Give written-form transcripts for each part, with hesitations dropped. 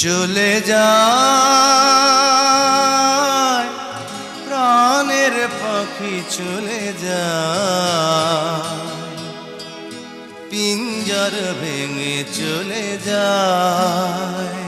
চলে যায় প্রাণের পাখি চলে যায়, পিঞ্জর ভেঙে চলে যায়।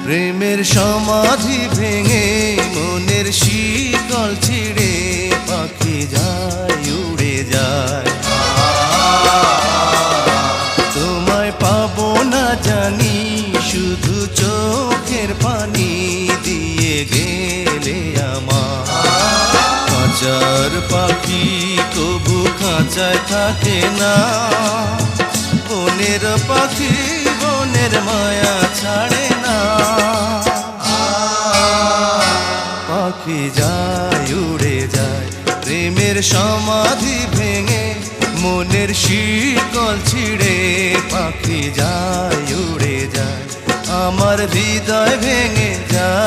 প্রেমের সমাধি ভেঙে মনের শিকল ছিঁড়ে পাখি যায় উড়ে যায়। তোমায় পাবো না জানি শুধু চোখের পানি দিয়ে গেলে আমার। খাঁচার পাখি কবু খাঁচায় থাকে না, বনের পাখি বনের মায়া ছাড়ে না। পাখি যায় উড়ে যায় প্রেমের সমাধি ভেঙে মনের শিকল ছিঁড়ে পাখি যায় উড়ে যায়, আমার হৃদয় ভেঙে যায়।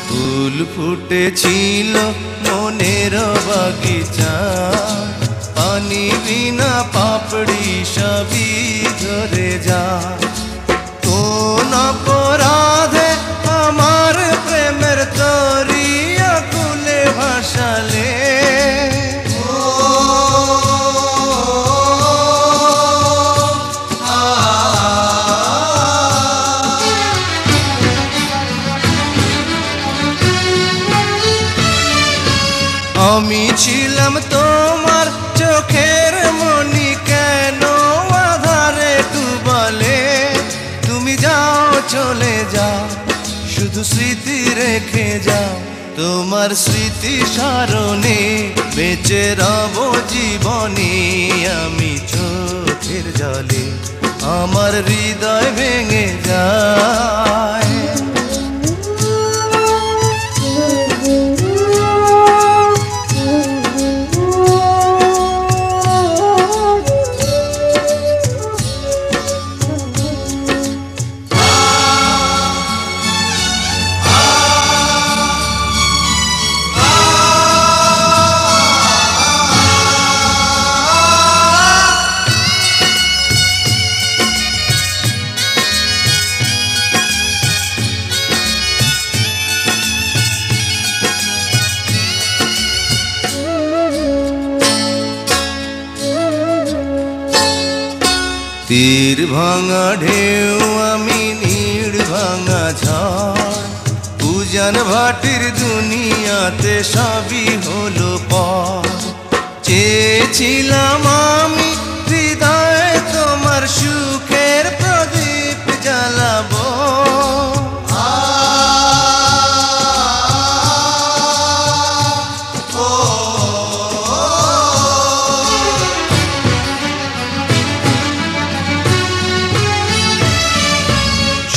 ফুল ফুটেছিল মনের বাগিচা, পানি বিনা পাপড়ি সবই ধরে যায়। কোন অপরাধে আমার প্রেমের তরি আকুলে ভাসালে, আমি ছিলাম তোমার চোখের মনি, কেন আধারে ডুবালে? তুমি যাও চলে যাও শুধু স্মৃতি রেখে যাও, তোমার স্মৃতি স্মরণে বেঁচে রব জীবনে। আমি চোখের জলে আমার হৃদয় ভেঙে যায়। তীর ভাঙা ঢেউ আমি নীড় ভাঙা ঝড়, উজান ভাটির দুনিয়াতে সবই হলো পর। চেয়েছিলাম আমি হৃদয়ে তোমার সুখের প্রদীপ জ্বালাবো,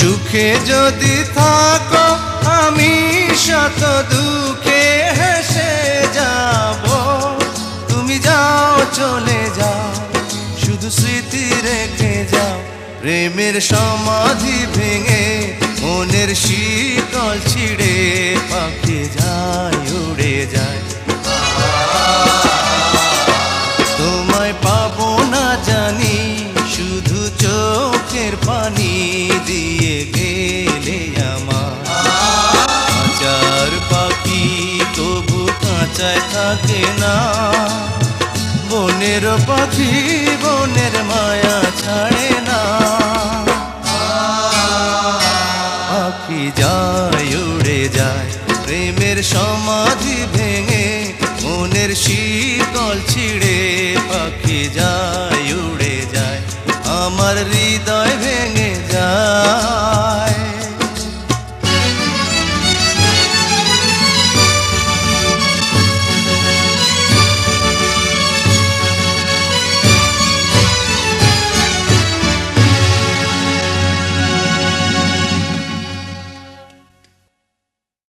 সুখে যদি থাকো আমি শত দুঃখে হেসে যাব। তুমি যাও চলে যাও শুধু স্মৃতি রেখে যাও, প্রেমের সমাধি ভেঙে মনের শিকল ছিঁড়ে পাখি যায় উড়ে যায়। থাকে না। বনের পাখি বনের মায়া ছাড়ে না। পাখি যায় উড়ে যায় প্রেমের সমাধি ভেঙে, মনের শিকল ছিঁড়ে পাখি যায় উড়ে যায় আমার হৃদয়